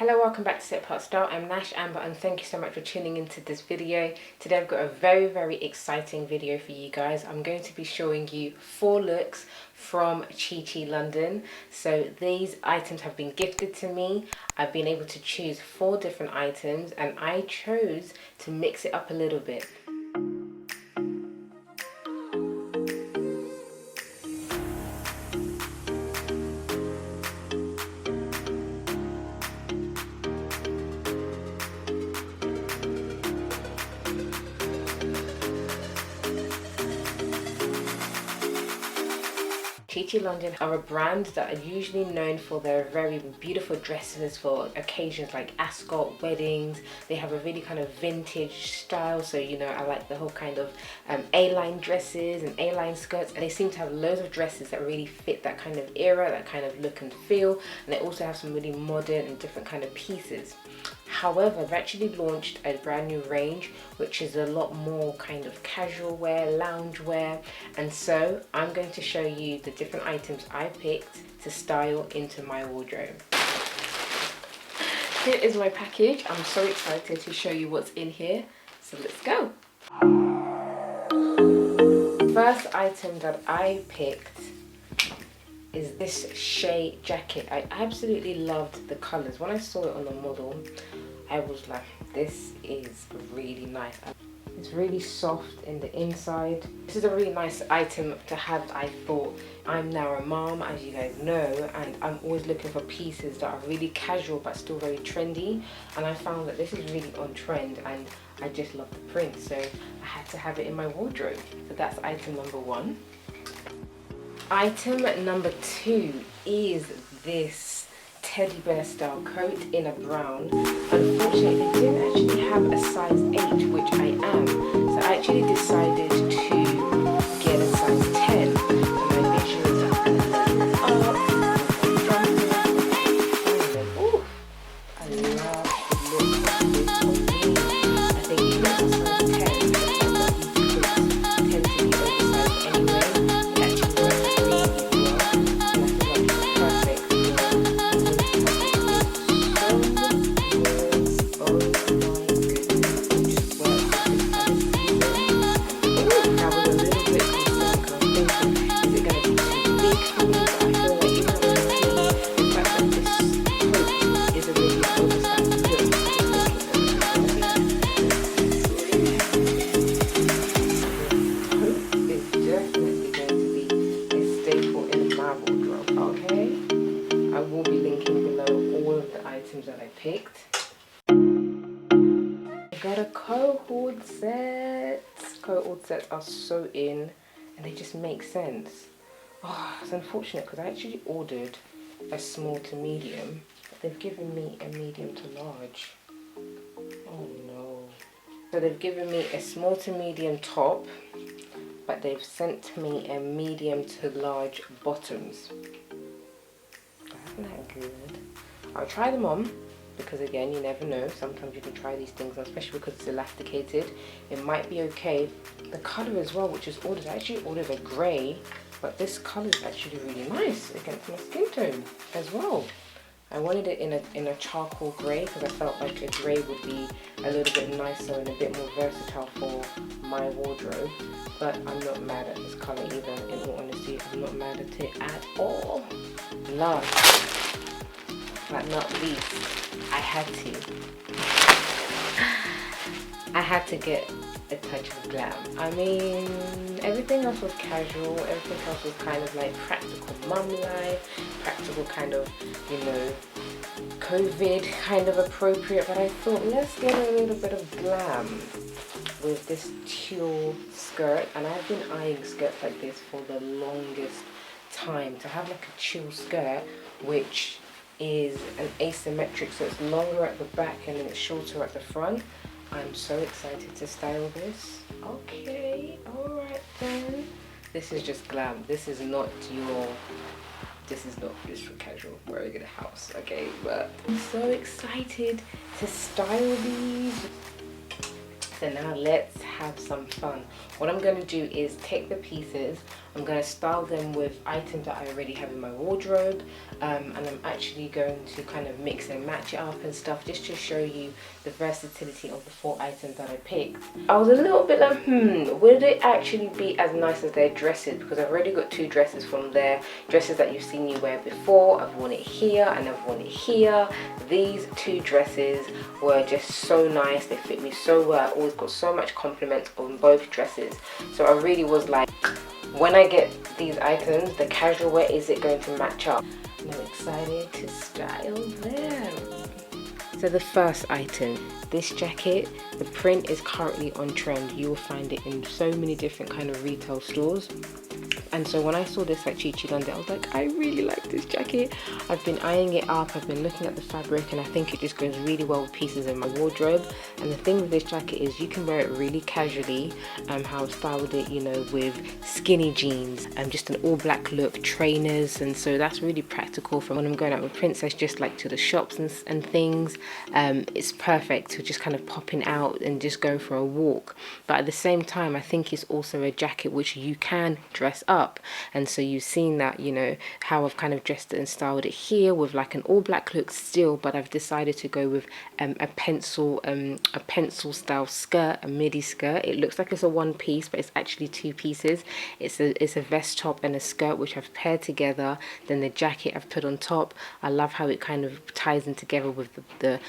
Hello, welcome back to Set Apart Style. I'm Nash Amber and thank you so much for tuning into this video. Today I've got a very exciting video for you guys. I'm going to be showing you 4 looks from Chi London. So these items have been gifted to me. I've been able to choose 4 different items and I chose to mix it up a little bit. Chi London are a brand that are usually known for their very beautiful dresses for occasions like ascot, weddings. They have a really kind of vintage style, so you know I like the whole kind of A-line dresses and A-line skirts, and they seem to have loads of dresses that really fit that kind of era, that kind of look and feel, and they also have some really modern and different kind of pieces. However, they've actually launched a brand new range which is a lot more kind of casual wear, lounge wear, and so I'm going to show you the different items I picked to style into my wardrobe. Here is my package. I'm so excited to show you what's in here, so let's go. First item that I picked is this SHAY jacket. I absolutely loved the colours. When I saw it on the model, I was like, this is really nice. It's really soft in the inside. This is a really nice item to have. I thought, I'm now a mom, as you guys know, and I'm always looking for pieces that are really casual but still very trendy, and I found that this is really on trend and I just love the print, so I had to have it in my wardrobe. So that's item number 1. Item number 2 is this Teddybear style coat in a brown. Unfortunately, they didn't actually have a size 8, which I am, so I actually decided to get a size 10. So my visuals are up. Ooh, I love the look of this on me. I think even as a size 10, these coats tend to be oversized anyway. It actually works really well, and I feel like it's perfect for that I picked. I got a CO-ORD set. CO-ORD sets are so in and they just make sense. Oh, it's unfortunate because I actually ordered a small to medium, but they've given me a medium to large. Oh no. So they've given me a small to medium top, but they've sent me a medium to large bottoms. Isn't that good? I'll try them on because again, you never know. Sometimes you can try these things on, especially because it's elasticated. It might be okay. The colour as well, which is ordered, I actually ordered a grey, but this colour is actually really nice against my skin tone as well. I wanted it in a charcoal grey because I felt like a grey would be a little bit nicer and a bit more versatile for my wardrobe. But I'm not mad at this colour either, in all honesty. I'm not mad at it at all. Last but not least, I had to get a touch of glam. I mean, everything else was casual, everything else was kind of like practical mum life, practical kind of, you know, COVID kind of appropriate, but I thought let's get a little bit of glam with this tulle skirt, and I've been eyeing skirts like this for the longest time, to have like a tulle skirt which is an asymmetric, so it's longer at the back and then it's shorter at the front. I'm so excited to style this. Okay, alright then. This is just glam. This is not just for casual wearing in a house, okay? But I'm so excited to style these. So now let's have some fun. What I'm going to do is take the pieces, I'm going to style them with items that I already have in my wardrobe, and I'm actually going to kind of mix and match it up and stuff, just to show you the versatility of the 4 items that I picked. I was a little bit like, would it actually be as nice as their dresses? Because I've already got 2 dresses from their dresses that you've seen me wear before. I've worn it here and I've worn it here. These 2 dresses were just so nice, they fit me so well. I always got so much compliments on both dresses, so I really was like, when I get these items, the casual wear, is it going to match up? And I'm excited to style them. So the first item, this jacket, the print is currently on trend. You will find it in so many different kind of retail stores. And so when I saw this at Chi London, I was like, I really like this jacket. I've been eyeing it up, I've been looking at the fabric, and I think it just goes really well with pieces in my wardrobe. And the thing with this jacket is you can wear it really casually, how I've styled it, you know, with skinny jeans, just an all black look, trainers, and so that's really practical for when I'm going out with Princess, just like to the shops and things. It's perfect to just kind of popping out and just going for a walk. But at the same time, I think it's also a jacket which you can dress up. And so you've seen that, you know, how I've kind of dressed it and styled it here with like an all black look still, but I've decided to go with a pencil style skirt, a midi skirt. It looks like it's a 1 piece, but it's actually 2 pieces. It's a vest top and a skirt which I've paired together. Then the jacket I've put on top. I love how it kind of ties in together with the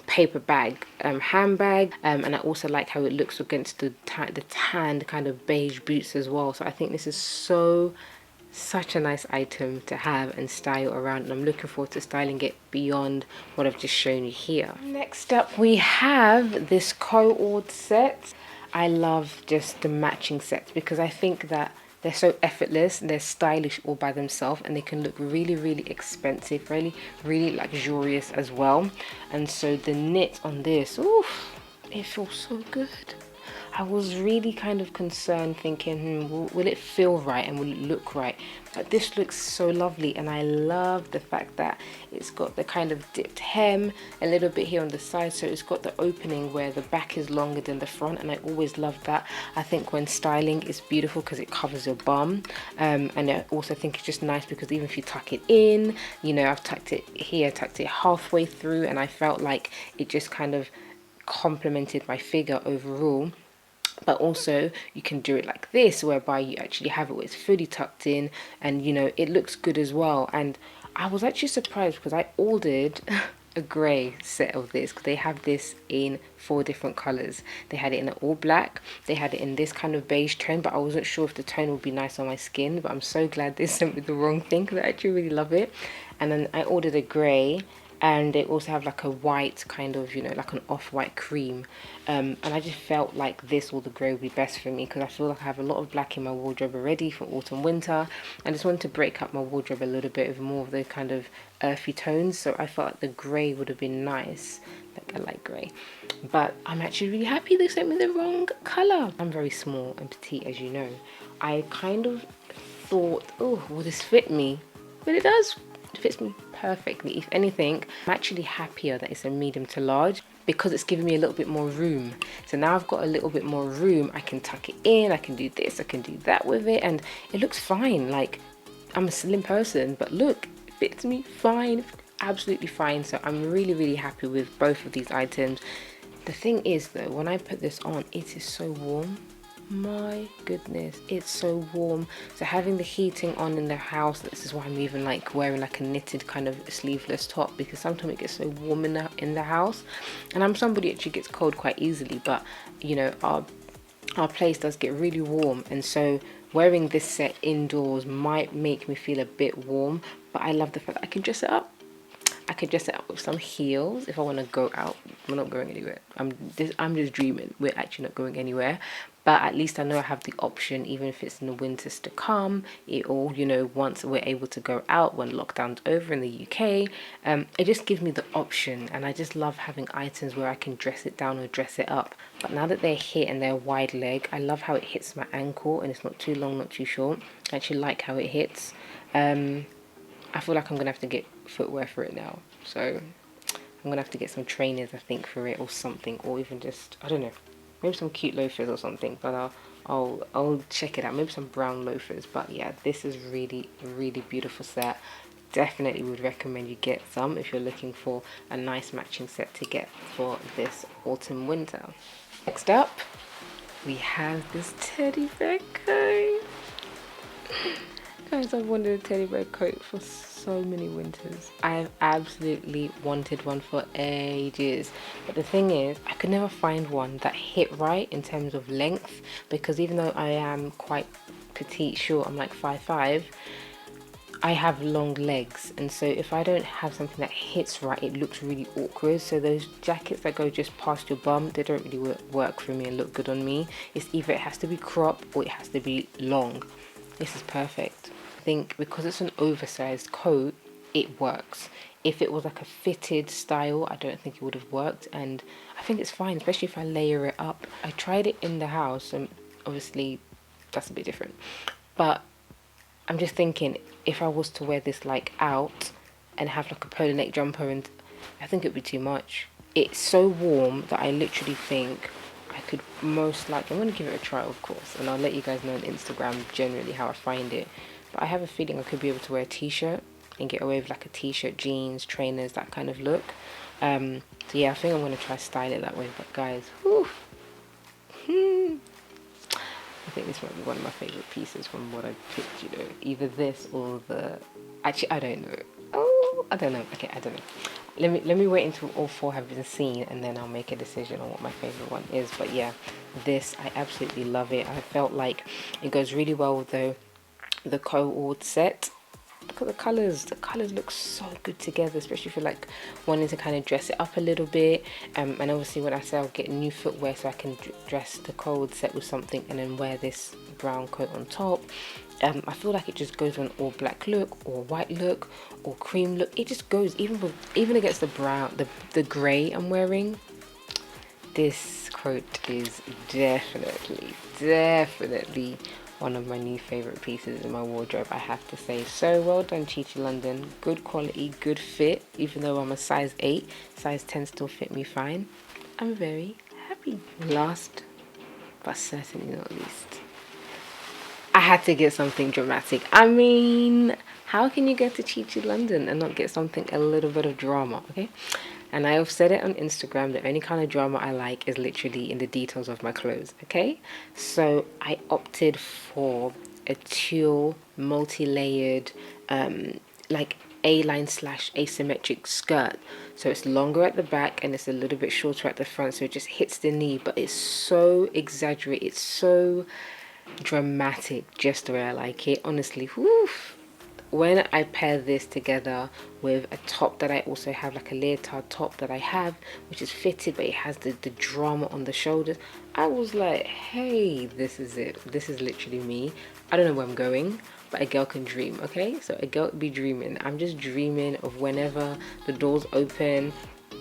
paper bag handbag, and I also like how it looks against the tanned kind of beige boots as well. So I think this is such a nice item to have and style around, and I'm looking forward to styling it beyond what I've just shown you here. Next up we have this CO-ORD set. I love just the matching sets because I think that they're so effortless, they're stylish all by themselves, and they can look really, really expensive, really luxurious as well. And so the knit on this, oof, it feels so good. I was really kind of concerned, thinking, will it feel right and will it look right? But this looks so lovely, and I love the fact that it's got the kind of dipped hem a little bit here on the side, so it's got the opening where the back is longer than the front, and I always love that. I think when styling it's beautiful because it covers your bum, and I also think it's just nice because even if you tuck it in, you know, I've tucked it here, tucked it halfway through, and I felt like it just kind of complemented my figure overall. But also you can do it like this, whereby you actually have it where it's fully tucked in, and you know, it looks good as well. And I was actually surprised because I ordered a grey set of this because they have this in 4 different colours. They had it in an all black, they had it in this kind of beige tone, but I wasn't sure if the tone would be nice on my skin. But I'm so glad they sent me the wrong thing because I actually really love it. And then I ordered a grey, and they also have like a white kind of, you know, like an off-white cream, and I just felt like this or the grey would be best for me because I feel like I have a lot of black in my wardrobe already for autumn winter. I just wanted to break up my wardrobe a little bit with more of the kind of earthy tones, so I felt like the grey would have been nice. Like, I like grey, but I'm actually really happy they sent me the wrong colour. I'm very small and petite, as you know. I kind of thought, oh, will this fit me? But it does. It fits me perfectly. If anything, I'm actually happier that it's a medium to large because it's giving me a little bit more room. So now I've got a little bit more room. I can tuck it in, I can do this, I can do that with it, and it looks fine. Like, I'm a slim person, but look, it fits me fine, absolutely fine. So I'm really, really happy with both of these items. The thing is though, when I put this on, it is so warm. My goodness, it's so warm. So having the heating on in the house, this is why I'm even like wearing like a knitted kind of sleeveless top, because sometimes it gets so warm in the house, and I'm somebody who actually gets cold quite easily, but you know, our place does get really warm, and so wearing this set indoors might make me feel a bit warm, but I love the fact that I can dress it up. I could dress it up with some heels if I want to go out. We're not going anywhere. I'm just dreaming. We're actually not going anywhere. But at least I know I have the option, even if it's in the winters to come. It all, you know, once we're able to go out when lockdown's over in the UK, it just gives me the option. And I just love having items where I can dress it down or dress it up. But now that they're here and they're wide leg, I love how it hits my ankle and it's not too long, not too short. I actually like how it hits. I feel like I'm gonna have to get footwear for it now, so I'm gonna have to get some trainers, I think, for it or something, or even just, I don't know, maybe some cute loafers or something. But I'll check it out. Maybe some brown loafers. But yeah, this is really beautiful set. Definitely would recommend you get some if you're looking for a nice matching set to get for this autumn winter. Next up, we have this teddy bear coat. Guys, I've wanted a teddy bear coat for so many winters. I've absolutely wanted one for ages, but the thing is, I could never find one that hit right in terms of length, because even though I am quite petite, short, I'm like 5'5", I have long legs, and so if I don't have something that hits right, it looks really awkward. So those jackets that go just past your bum, they don't really work for me and look good on me. It's either it has to be cropped or it has to be long. This is perfect. I think because it's an oversized coat, it works. If it was like a fitted style, I don't think it would have worked, and I think it's fine, especially if I layer it up. I tried it in the house, and obviously that's a bit different, but I'm just thinking, if I was to wear this like out and have like a polo neck jumper, and I think it'd be too much. It's so warm that I literally think I could most likely, I'm going to give it a try, of course, and I'll let you guys know on Instagram generally how I find it. But I have a feeling I could be able to wear a t-shirt and get away with like a t-shirt, jeans, trainers, that kind of look. So yeah, I think I'm going to try style it that way. But guys, whew, I think this might be one of my favourite pieces from what I picked, you know. Either this or the... Actually, I don't know. Oh, I don't know. Okay, I don't know. Let me wait until all four have been seen, and then I'll make a decision on what my favourite one is. But yeah, this, I absolutely love it. I felt like it goes really well with the CO-ORD set. Look at the colours. The colours look so good together, especially if you're like wanting to kind of dress it up a little bit. And obviously when I say I'll get new footwear so I can dress the CO-ORD set with something and then wear this brown coat on top. I feel like it just goes with an all black look or white look or cream look. It just goes even against the brown, the grey I'm wearing. This coat is definitely one of my new favourite pieces in my wardrobe, I have to say. So well done, Chi Chi London. Good quality, good fit. Even though I'm a size 8, size 10 still fit me fine. I'm very happy. Last, but certainly not least, I had to get something dramatic. I mean, how can you get to Chi Chi London and not get something a little bit of drama, okay? And I have said it on Instagram that any kind of drama I like is literally in the details of my clothes, okay? So I opted for a tulle multi-layered like A-line / asymmetric skirt. So it's longer at the back and it's a little bit shorter at the front, so it just hits the knee, but it's so exaggerated, it's so dramatic, just the way I like it. Honestly, whew. When I pair this together with a top that I also have, like a leotard top that I have, which is fitted but it has the drama on the shoulders, I was like, hey, this is it. This is literally me. I don't know where I'm going, but a girl can dream, okay? So a girl be dreaming. I'm just dreaming of whenever the doors open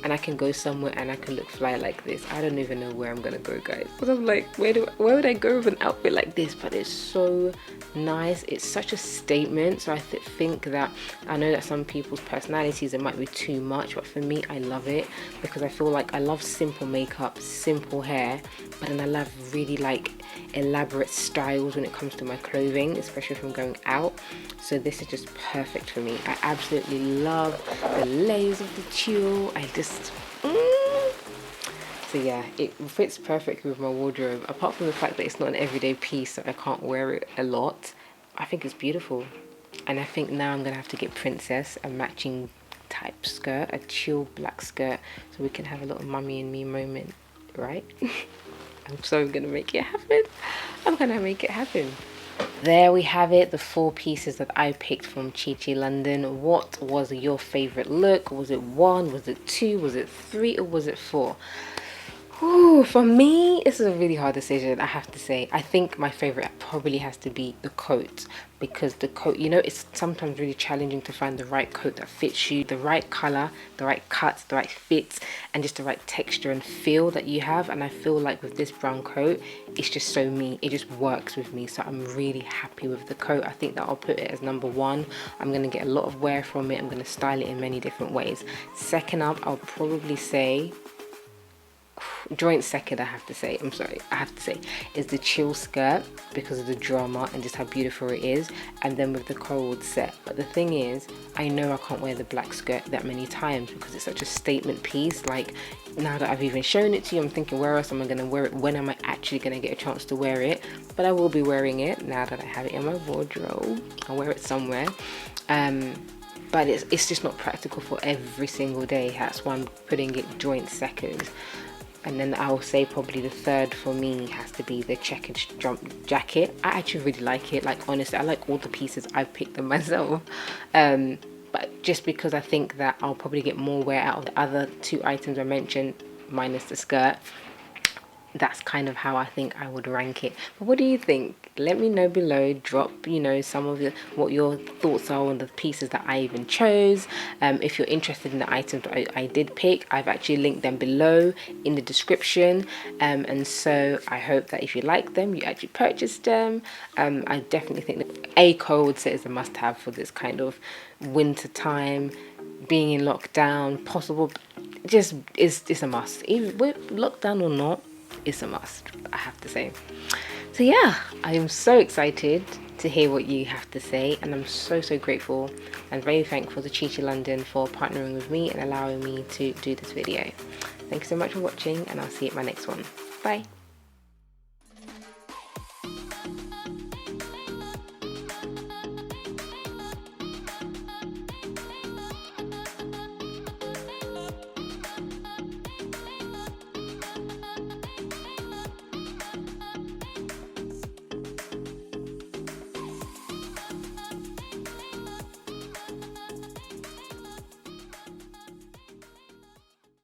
and I can go somewhere and I can look fly like this. I don't even know where I'm gonna go, guys, because I'm like, where would I go with an outfit like this? But it's so nice. It's such a statement. So I think that, I know that some people's personalities, it might be too much, but for me, I love it because I feel like I love simple makeup, simple hair, but then I love really like elaborate styles when it comes to my clothing, especially if I'm going out. So this is just perfect for me. I absolutely love the layers of the tulle. I just so yeah, it fits perfectly with my wardrobe, apart from the fact that it's not an everyday piece, so I can't wear it a lot. I think it's beautiful, and I think now I'm gonna have to get Princess a matching type skirt, a tulle black skirt, so we can have a little mummy and me moment, right? I'm so gonna make it happen. I'm gonna make it happen. There we have it, the 4 pieces that I picked from Chi Chi London. What was your favorite look? Was it 1? Was it 2? Was it 3? Or was it 4? Ooh, for me, this is a really hard decision, I have to say. I think my favorite probably has to be the coat, because the coat, you know, it's sometimes really challenging to find the right coat that fits you, the right color, the right cuts, the right fits, and just the right texture and feel that you have. And I feel like with this brown coat, it's just so me. It just works with me. So I'm really happy with the coat. I think that I'll put it as number one. I'm going to get a lot of wear from it. I'm going to style it in many different ways. Second up, I'll probably say, joint second, I have to say, is the chill skirt, because of the drama and just how beautiful it is, and then with the CO-ORD set. But the thing is, I know I can't wear the black skirt that many times because it's such a statement piece. Like, now that I've even shown it to you, I'm thinking, where else am I going to wear it? When am I actually going to get a chance to wear it? But I will be wearing it now that I have it in my wardrobe. I'll wear it somewhere. But it's just not practical for every single day. That's why I'm putting it joint second. And then I will say probably the third for me has to be the checkered jump jacket. I actually really like it. Like, honestly, I like all the pieces. I've picked them myself. But just because I think that I'll probably get more wear out of the other two items I mentioned, minus the skirt. That's kind of how I think I would rank it. But what do you think? Let me know below. Drop, you know, some of what your thoughts are on the pieces that I even chose. If you're interested in the items I did pick, I've actually linked them below in the description. And so I hope that if you like them, you actually purchase them. I definitely think that a CO-ORD set is a must-have for this kind of winter time, being in lockdown, possible. Just it's a must. Even with lockdown or not, it's a must, I have to say. So yeah, I am so excited to hear what you have to say, and I'm so grateful and very thankful to Chi Chi London for partnering with me and allowing me to do this video. Thank you so much for watching, and I'll see you at my next one. Bye.